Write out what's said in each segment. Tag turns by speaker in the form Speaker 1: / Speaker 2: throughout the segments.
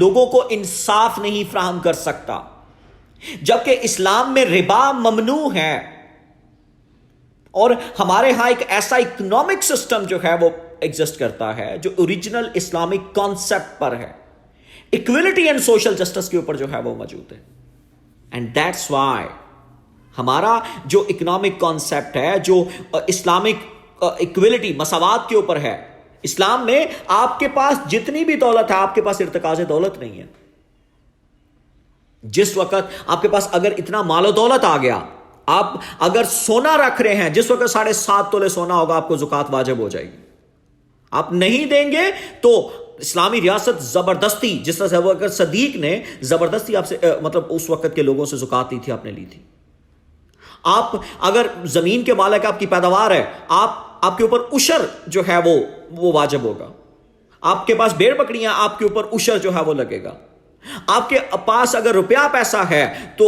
Speaker 1: لوگوں کو انصاف نہیں فراہم کر سکتا، جبکہ اسلام میں ربا ممنوع ہے، اور ہمارے ہاں ایک ایسا اکنامک سسٹم جو ہے وہ ایگزسٹ کرتا ہے جو اوریجنل اسلامک کانسیپٹ پر ہے، ایکویلٹی اینڈ سوشل جسٹس کے اوپر جو ہے وہ موجود ہے. اینڈ دیٹس وائی ہمارا جو اکنامک کانسیپٹ ہے، جو اسلامک ایکویلٹی مساوات کے اوپر ہے، اسلام میں آپ کے پاس جتنی بھی دولت ہے، آپ کے پاس ارتکاز دولت نہیں ہے. جس وقت آپ کے پاس اگر اتنا مال و دولت آ گیا، آپ اگر سونا رکھ رہے ہیں، جس وقت 7.5 تولے سونا ہوگا آپ کو زکوٰۃ واجب ہو جائے گی. آپ نہیں دیں گے تو اسلامی ریاست زبردستی، جس طرح سے ابو بکر صدیق نے زبردستی آپ سے مطلب اس وقت کے لوگوں سے زکوٰۃ لی تھی، آپ نے لی تھی. آپ اگر زمین کے مالک آپ کی پیداوار ہے، آپ کے اوپر عشر جو ہے وہ واجب ہوگا. آپ کے پاس بھیڑ بکریاں، آپ کے اوپر عشر جو ہے وہ لگے گا. آپ کے پاس اگر روپیہ پیسہ ہے تو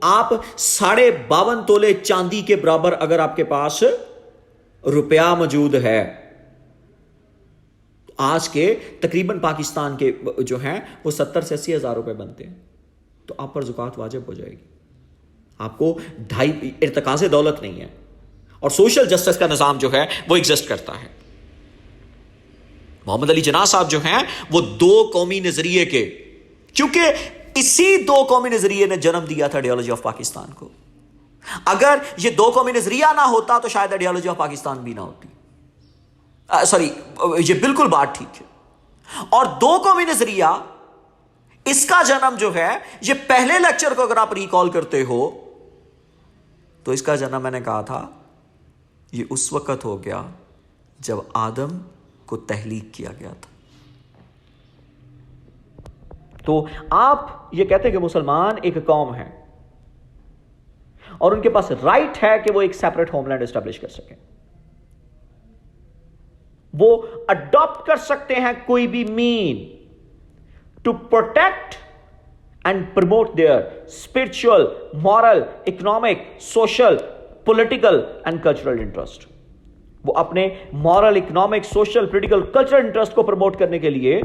Speaker 1: آپ 52.5 تولے چاندی کے برابر اگر آپ کے پاس روپیہ موجود ہے، آج کے تقریباً پاکستان کے جو ہیں وہ 70 سے 80 ہزار روپے بنتے ہیں، تو آپ پر زکوٰۃ واجب ہو جائے گی. آپ کو 2.5 ارتکاز دولت نہیں ہے، اور سوشل جسٹس کا نظام جو ہے وہ ایگزسٹ کرتا ہے. محمد علی جناح صاحب جو ہیں وہ 2 قومی نظریے کے، کیونکہ اسی 2 قومی نظریے نے جنم دیا تھا آئیڈیالوجی آف پاکستان کو. اگر یہ 2 قومی نظریہ نہ ہوتا تو شاید آئیڈیالوجی آف پاکستان بھی نہ ہوتی. یہ بالکل بات ٹھیک ہے. اور 2 قومی نظریہ، اس کا جنم جو ہے، یہ پہلے لیکچر کو اگر آپ ریکال کرتے ہو تو اس کا جنم میں نے کہا تھا یہ اس وقت ہو گیا جب آدم کو تخلیق کیا گیا تھا. تو آپ یہ کہتے ہیں کہ مسلمان ایک قوم ہے اور ان کے پاس رائٹ ہے کہ وہ ایک سیپریٹ ہوم لینڈ اسٹیبلش کر سکیں، وہ اڈاپٹ کر سکتے ہیں کوئی بھی man to protect and promote their spiritual, moral, economic, social, political and cultural interest. وہ اپنے moral, economic, social, political, cultural interest کو پروموٹ کرنے کے لیے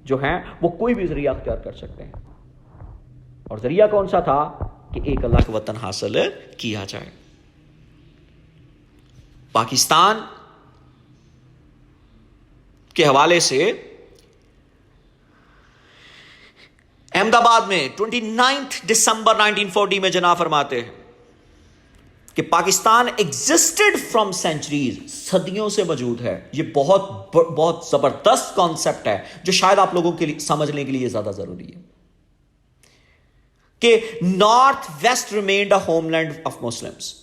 Speaker 1: جو ہیں وہ کوئی بھی ذریعہ اختیار کر سکتے ہیں. اور ذریعہ کون سا تھا؟ کہ ایک اللہ کا وطن حاصل کیا جائے. پاکستان کے حوالے سے احمد آباد میں 29 دسمبر 1940 میں جناب فرماتے ہیں کہ پاکستان ایگزسٹڈ فرام سینچریز، صدیوں سے موجود ہے. یہ بہت زبردست کانسیپٹ ہے جو شاید آپ لوگوں کے لیے سمجھنے کے لیے زیادہ ضروری ہے کہ north west remained a homeland of Muslims.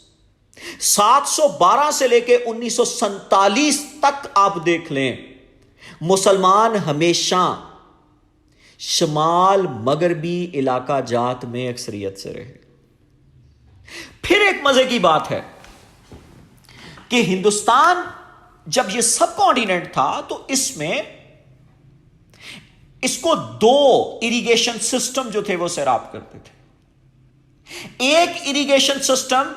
Speaker 1: 712 سے لے کے 1947 تک آپ دیکھ لیں، مسلمان ہمیشہ شمال مغربی علاقہ جات میں اکثریت سے رہے. پھر ایک مزے کی بات ہے کہ ہندوستان جب یہ سب کانٹیننٹ تھا تو اس میں اس کو 2 اریگیشن سسٹم جو تھے وہ سیراب کرتے تھے. ایک اریگیشن سسٹم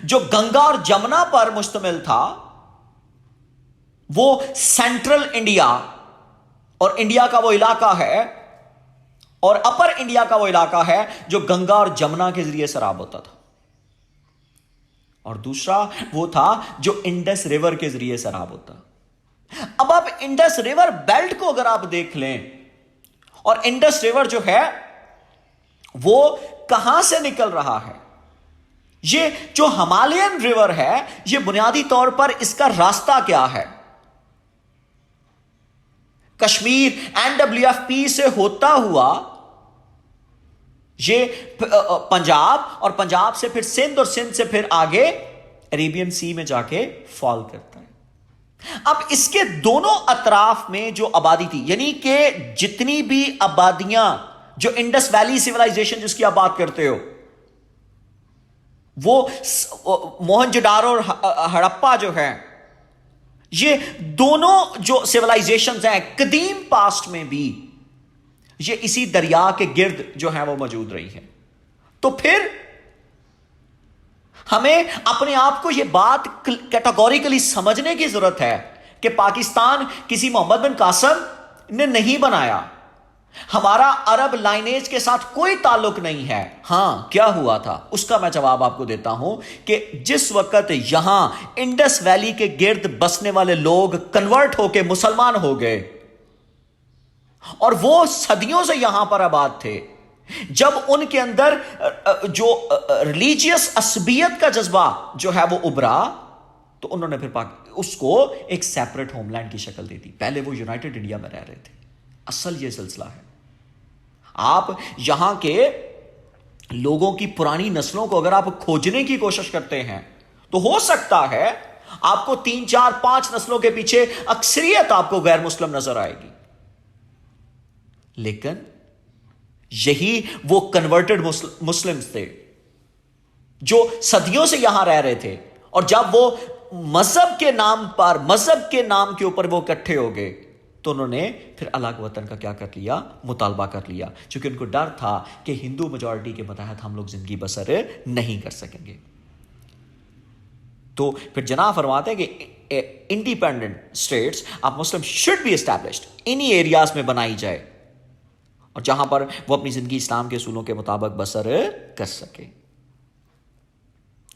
Speaker 1: جو گنگا اور جمنا پر مشتمل تھا وہ سینٹرل انڈیا اور انڈیا کا وہ علاقہ ہے، اور اپر انڈیا کا وہ علاقہ ہے جو گنگا اور جمنا کے ذریعے سیراب ہوتا تھا. اور دوسرا وہ تھا جو انڈس ریور کے ذریعے سیراب ہوتا. اب آپ انڈس ریور بیلٹ کو اگر آپ دیکھ لیں، اور انڈس ریور جو ہے وہ کہاں سے نکل رہا ہے، یہ جو ہمالین ریور ہے، یہ بنیادی طور پر اس کا راستہ کیا ہے؟ کشمیر NWFP سے ہوتا ہوا یہ پنجاب، اور پنجاب سے پھر سندھ، اور سندھ سے پھر آگے عربین سی میں جا کے فال کرتا ہے. اب اس کے دونوں اطراف میں جو آبادی تھی، یعنی کہ جتنی بھی آبادیاں جو انڈس ویلی سیولائزیشن جس کی آپ بات کرتے ہو، وہ موہنجودارو اور ہڑپا جو ہے، یہ دونوں جو سیولائزیشنز ہیں قدیم پاسٹ میں بھی یہ اسی دریا کے گرد جو ہیں وہ موجود رہی ہیں. تو پھر ہمیں اپنے آپ کو یہ بات کیٹاگوریکلی سمجھنے کی ضرورت ہے کہ پاکستان کسی محمد بن قاسم نے نہیں بنایا، ہمارا عرب لائنیج کے ساتھ کوئی تعلق نہیں ہے. ہاں کیا ہوا تھا اس کا میں جواب آپ کو دیتا ہوں کہ جس وقت یہاں انڈس ویلی کے گرد بسنے والے لوگ کنورٹ ہو کے مسلمان ہو گئے اور وہ صدیوں سے یہاں پر آباد تھے، جب ان کے اندر جو ریلیجیس عصبیت کا جذبہ جو ہے وہ ابھرا تو انہوں نے پھر اس کو ایک سیپریٹ ہوم لینڈ کی شکل دی تھی. پہلے وہ یونائٹڈ انڈیا میں رہ رہے تھے. اصل یہ سلسلہ ہے. آپ یہاں کے لوگوں کی پرانی نسلوں کو اگر آپ کھوجنے کی کوشش کرتے ہیں تو ہو سکتا ہے آپ کو 3 4 5 نسلوں کے پیچھے اکثریت آپ کو غیر مسلم نظر آئے گی، لیکن یہی وہ کنورٹڈ مسلمز تھے جو صدیوں سے یہاں رہ رہے تھے، اور جب وہ مذہب کے نام پر، مذہب کے نام کے اوپر وہ اکٹھے ہو گئے تو انہوں نے پھر الگ وطن کا کیا کر لیا، مطالبہ کر لیا، چونکہ ان کو ڈر تھا کہ ہندو میجورٹی کے متحد ہم لوگ زندگی بسر نہیں کر سکیں گے. تو پھر جناب فرماتے ہیں کہ independent states of Muslim should be established, انہی ایریاز میں بنائی جائے اور جہاں پر وہ اپنی زندگی اسلام کے اصولوں کے مطابق بسر کر سکے.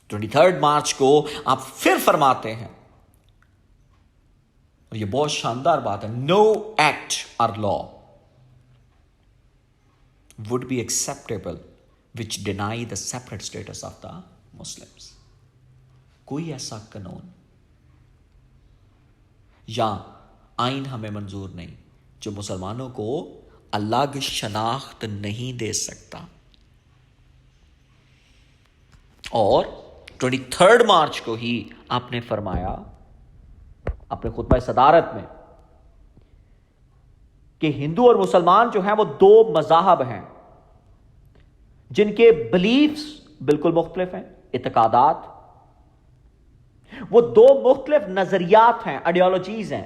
Speaker 1: 23 مارچ کو آپ پھر فرماتے ہیں، اور یہ بہت شاندار بات ہے، نو ایکٹ اور law would be acceptable which deny the separate states of the Muslims. کوئی ایسا قانون یا آئین ہمیں منظور نہیں جو مسلمانوں کو الگ شناخت نہیں دے سکتا. اور 23 مارچ کو ہی آپ نے فرمایا اپنے خطبہ صدارت میں کہ ہندو اور مسلمان جو ہیں وہ 2 مذاہب ہیں جن کے بلیفز بالکل مختلف ہیں، اعتقادات، وہ 2 مختلف نظریات ہیں، آئیڈیالوجیز ہیں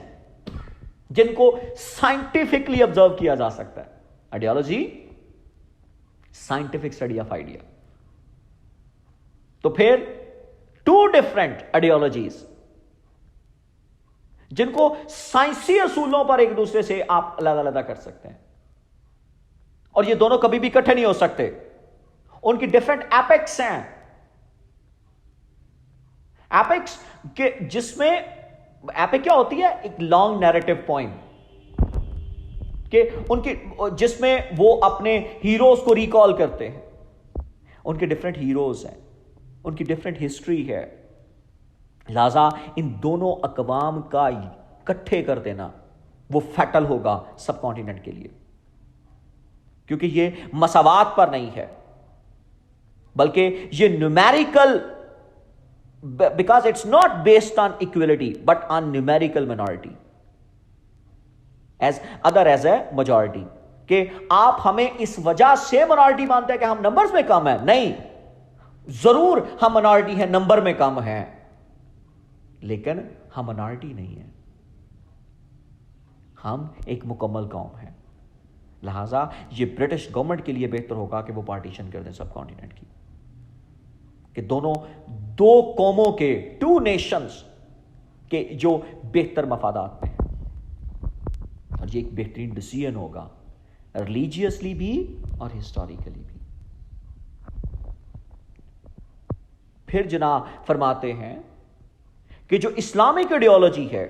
Speaker 1: جن کو سائنٹیفکلی آبزرو کیا جا سکتا ہے. Ideology, scientific study of idea. تو پھر 2 ڈفرنٹ آئیڈیالوجیز جن کو سائنسی اصولوں پر ایک دوسرے سے آپ الگ الگ کر سکتے ہیں، اور یہ دونوں کبھی بھی اکٹھے نہیں ہو سکتے. ان کی ڈفرنٹ ایپکس ہیں، ایپکس کے جس میں ایپک کیا ہوتی ہے، ایک لانگ نیریٹو پوائنٹ کہ ان کی جس میں وہ اپنے ہیروز کو ریکال کرتے ہیں. ان کے ڈفرنٹ ہیروز ہیں، ان کی ڈفرنٹ ہسٹری ہے. لہذا ان دونوں اقوام کا اکٹھے کر دینا وہ فیٹل ہوگا سب کانٹیننٹ کے لیے، کیونکہ یہ مساوات پر نہیں ہے بلکہ یہ numerical, because it's not based on equality but on numerical minority as a majority. کہ آپ ہمیں اس وجہ سے مائنورٹی مانتے ہیں کہ ہم نمبرز میں کم ہیں، نہیں، ضرور ہم مائنورٹی ہیں، نمبر میں کم ہیں، لیکن ہم مائنورٹی نہیں ہیں، ہم ایک مکمل قوم ہیں. لہذا یہ برٹش گورنمنٹ کے لیے بہتر ہوگا کہ وہ پارٹیشن کر دیں سب کانٹیننٹ کی، کہ دونوں 2 قوموں کے 2 نیشنز کے جو بہتر مفادات میں ہیں. اور یہ ایک بہترین ڈیسیژن ہوگا، ریلیجیسلی بھی اور ہسٹوریکلی بھی. پھر جناب فرماتے ہیں کہ جو اسلامک آئیڈیالوجی ہے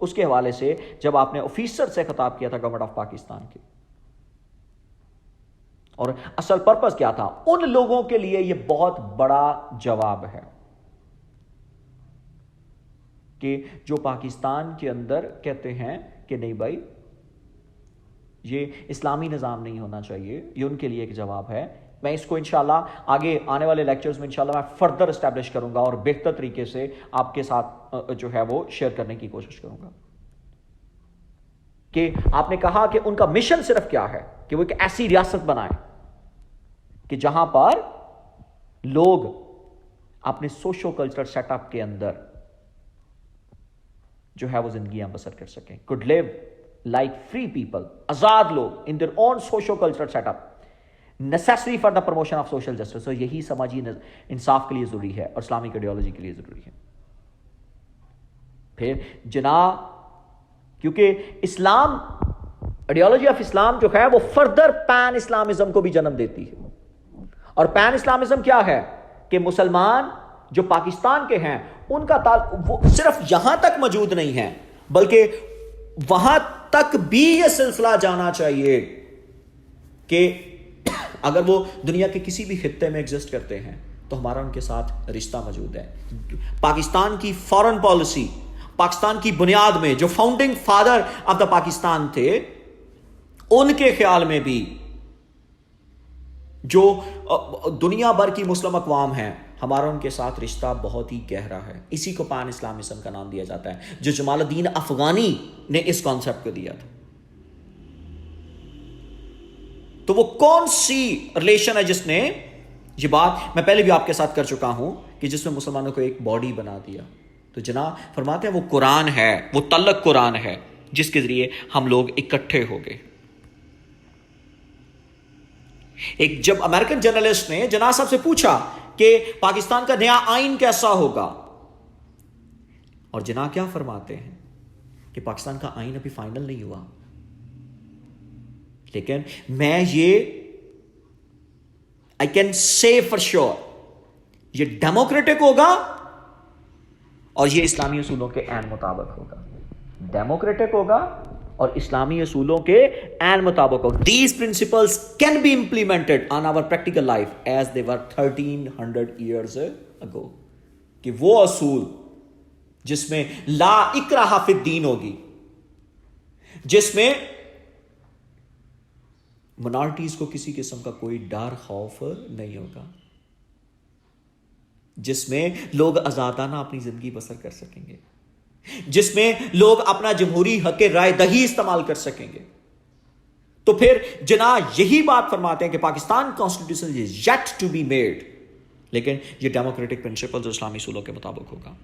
Speaker 1: اس کے حوالے سے جب آپ نے آفیسر سے خطاب کیا تھا گورنمنٹ آف پاکستان کے، اور اصل پرپس کیا تھا، ان لوگوں کے لیے یہ بہت بڑا جواب ہے کہ جو پاکستان کے اندر کہتے ہیں کہ نہیں بھائی یہ اسلامی نظام نہیں ہونا چاہیے. یہ ان کے لیے ایک جواب ہے. میں اس کو انشاءاللہ آگے آنے والے لیکچرز میں انشاءاللہ میں فردر اسٹیبلش کروں گا اور بہتر طریقے سے آپ کے ساتھ جو ہے وہ شیئر کرنے کی کوشش کروں گا کہ آپ نے کہا کہ ان کا مشن صرف کیا ہے کہ وہ ایک ایسی ریاست بنائیں کہ جہاں پر لوگ اپنے سوشو کلچرل سیٹ اپ کے اندر جو ہے وہ زندگیاں بسر کر سکیں. could live like free people, آزاد لوگ in their own socio cultural setup, necessary for the promotion of social justice. so یہی سماجی انصاف کے لیے ضروری ہے اور اسلامک آئیڈیالوجی کے لیے ضروری ہے. پھر جناب کیونکہ اسلام، آئیڈیالوجی آف اسلام جو ہے وہ فردر پین اسلامزم کو بھی جنم دیتی ہے. اور پین اسلامزم کیا ہے کہ مسلمان جو پاکستان کے ہیں ان کا وہ صرف یہاں تک موجود نہیں ہے، بلکہ وہاں تک بھی یہ سلسلہ جانا چاہیے کہ اگر وہ دنیا کے کسی بھی خطے میں ایگزسٹ کرتے ہیں تو ہمارا ان کے ساتھ رشتہ موجود ہے. پاکستان کی فارن پالیسی، پاکستان کی بنیاد میں جو founding father of the Pakistan تھے، ان کے خیال میں بھی جو دنیا بھر کی مسلم اقوام ہیں، ہمارا ان کے ساتھ رشتہ بہت ہی گہرا ہے. اسی کو پین اسلامزم کا نام دیا جاتا ہے، جو جمال الدین افغانی نے اس کانسیپٹ کو دیا تھا. تو وہ کون سی ریلیشن ہے جس نے، یہ بات میں پہلے بھی آپ کے ساتھ کر چکا ہوں، کہ جس میں مسلمانوں کو ایک باڈی بنا دیا. تو جناب فرماتے ہیں وہ قرآن ہے، وہ تلق قرآن ہے جس کے ذریعے ہم لوگ اکٹھے ہو گئے. ایک جب امریکن جرنلسٹ نے جناح صاحب سے پوچھا کہ پاکستان کا نیا آئین کیسا ہوگا، اور جناح کیا فرماتے ہیں کہ پاکستان کا آئین ابھی فائنل نہیں ہوا، لیکن میں یہ I can say for sure یہ ڈیموکریٹک ہوگا اور یہ اسلامی اصولوں کے عین مطابق ہوگا. ڈیموکریٹک ہوگا اور اسلامی اصولوں کے عین مطابق ہوگا. These principles can be implemented on our practical life as they were 1300 years ago. کہ وہ اصول جس میں لا اکراہ فی الدین ہوگی، جس میں منارٹیز کو کسی قسم کا کوئی ڈر خوف نہیں ہوگا، جس میں لوگ آزادانہ اپنی زندگی بسر کر سکیں گے، جس میں لوگ اپنا جمہوری حق رائے دہی استعمال کر سکیں گے. تو پھر جناح یہی بات فرماتے ہیں کہ Pakistan constitution is yet to be made, لیکن یہ ڈیموکریٹک پرنسپل جو اسلامی اصولوں کے مطابق ہوگا.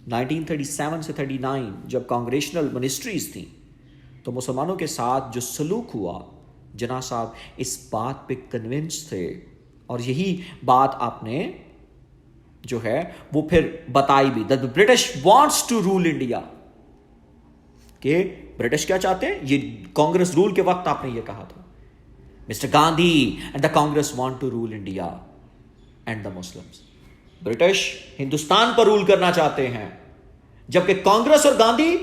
Speaker 1: نائنٹین 37 سے 39 جب کانگریشنل منسٹریز تھیں تو مسلمانوں کے ساتھ جو سلوک ہوا، جناح صاحب اس بات پہ کنونس تھے، اور یہی بات آپ نے جو ہے وہ پھر بتائی بھی. The British wants to rule India، کہ برٹش کیا چاہتے ہیں، یہ کانگریس رول کے وقت آپ نے یہ کہا تھا، Mr Gandhi and the Congress want to rule India and the Muslims. British Hindustan پر رول کرنا چاہتے ہیں، جبکہ کانگریس اور گاندھی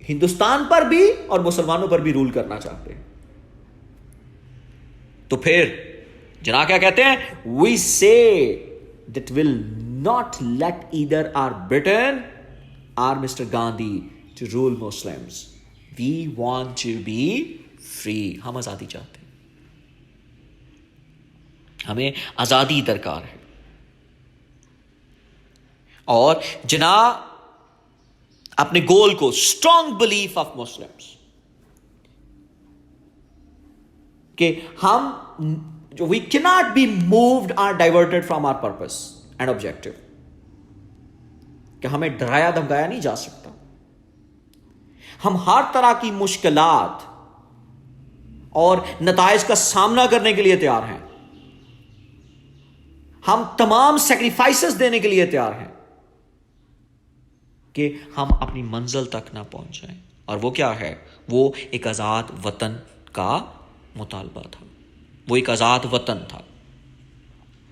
Speaker 1: ہندوستان پر بھی اور مسلمانوں پر بھی رول کرنا چاہتے ہیں. تو پھر جناح کیا کہتے ہیں، we say that will not let either or Britain or Mr Gandhi to rule Muslims. We want to be free. ہم آزادی چاہتے ہیں، ہمیں آزادی درکار ہے. اور جناح اپنے گول کو اسٹرانگ بلیف آف مسلمس کہ ہم جو وی کی not be moved or diverted from our purpose and objective, کہ ہمیں ڈرایا دھمکایا نہیں جا سکتا. ہم ہر طرح کی مشکلات اور نتائج کا سامنا کرنے کے لیے تیار ہیں. ہم تمام سیکریفائسز دینے کے لیے تیار ہیں کہ ہم اپنی منزل تک نہ پہنچ جائیں. اور وہ کیا ہے، وہ ایک آزاد وطن کا مطالبہ تھا، وہ ایک آزاد وطن تھا.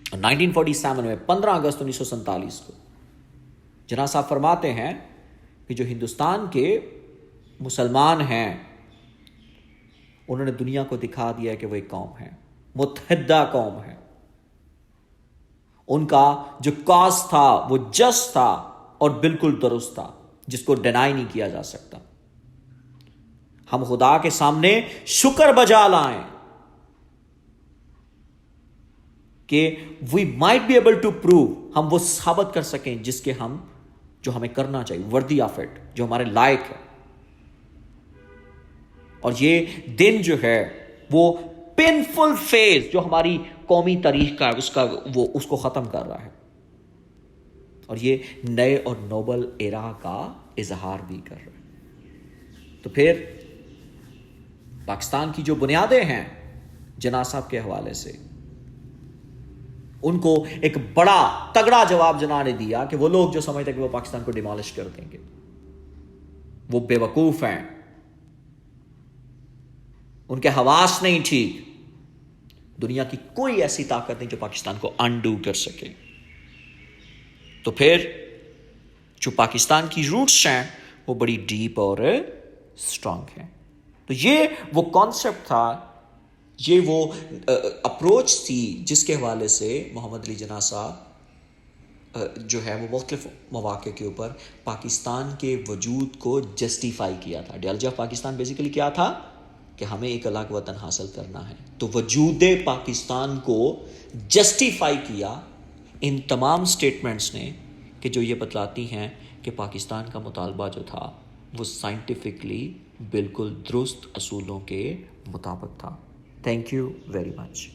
Speaker 1: 1947 میں 15 اگست 1947 کو جناح صاحب فرماتے ہیں کہ جو ہندوستان کے مسلمان ہیں انہوں نے دنیا کو دکھا دیا کہ وہ ایک قوم ہے، متحدہ قوم ہے. ان کا جو کاز تھا وہ جسٹ تھا اور بالکل درست تھا، جس کو ڈینائی نہیں کیا جا سکتا. ہم خدا کے سامنے شکر بجا لائیں کہ we might be able to prove, ہم وہ ثابت کر سکیں جس کے ہم جو ہمیں کرنا چاہیے، وردی آف اٹ، جو ہمارے لائق ہے. اور یہ دن جو ہے وہ پینفل فیز جو ہماری قومی تاریخ کا اس کو ختم کر رہا ہے، اور یہ نئے اور نوبل ایرا کا اظہار بھی کر رہا ہے. تو پھر پاکستان کی جو بنیادیں ہیں جناح صاحب کے حوالے سے ان کو ایک بڑا تگڑا جواب جناح نے دیا کہ وہ لوگ جو سمجھتے کہ وہ پاکستان کو ڈیمالش کر دیں گے وہ بے وقوف ہیں، ان کے حواس نہیں ٹھیک. دنیا کی کوئی ایسی طاقت نہیں جو پاکستان کو انڈو کر سکے. تو پھر جو پاکستان کی روٹس ہیں وہ بڑی ڈیپ اور اسٹرانگ ہیں. تو یہ وہ کانسیپٹ تھا، یہ وہ اپروچ تھی جس کے حوالے سے محمد علی جناح صاحب جو ہے وہ مختلف مواقع کے اوپر پاکستان کے وجود کو جسٹیفائی کیا تھا. آئیڈیالوجی آف پاکستان بیسیکلی کیا تھا کہ ہمیں ایک الگ وطن حاصل کرنا ہے. تو وجود پاکستان کو جسٹیفائی کیا ان تمام سٹیٹمنٹس نے کہ جو یہ بتلاتی ہیں کہ پاکستان کا مطالبہ جو تھا وہ سائنٹیفکلی بالکل درست اصولوں کے مطابق تھا. Thank you very much.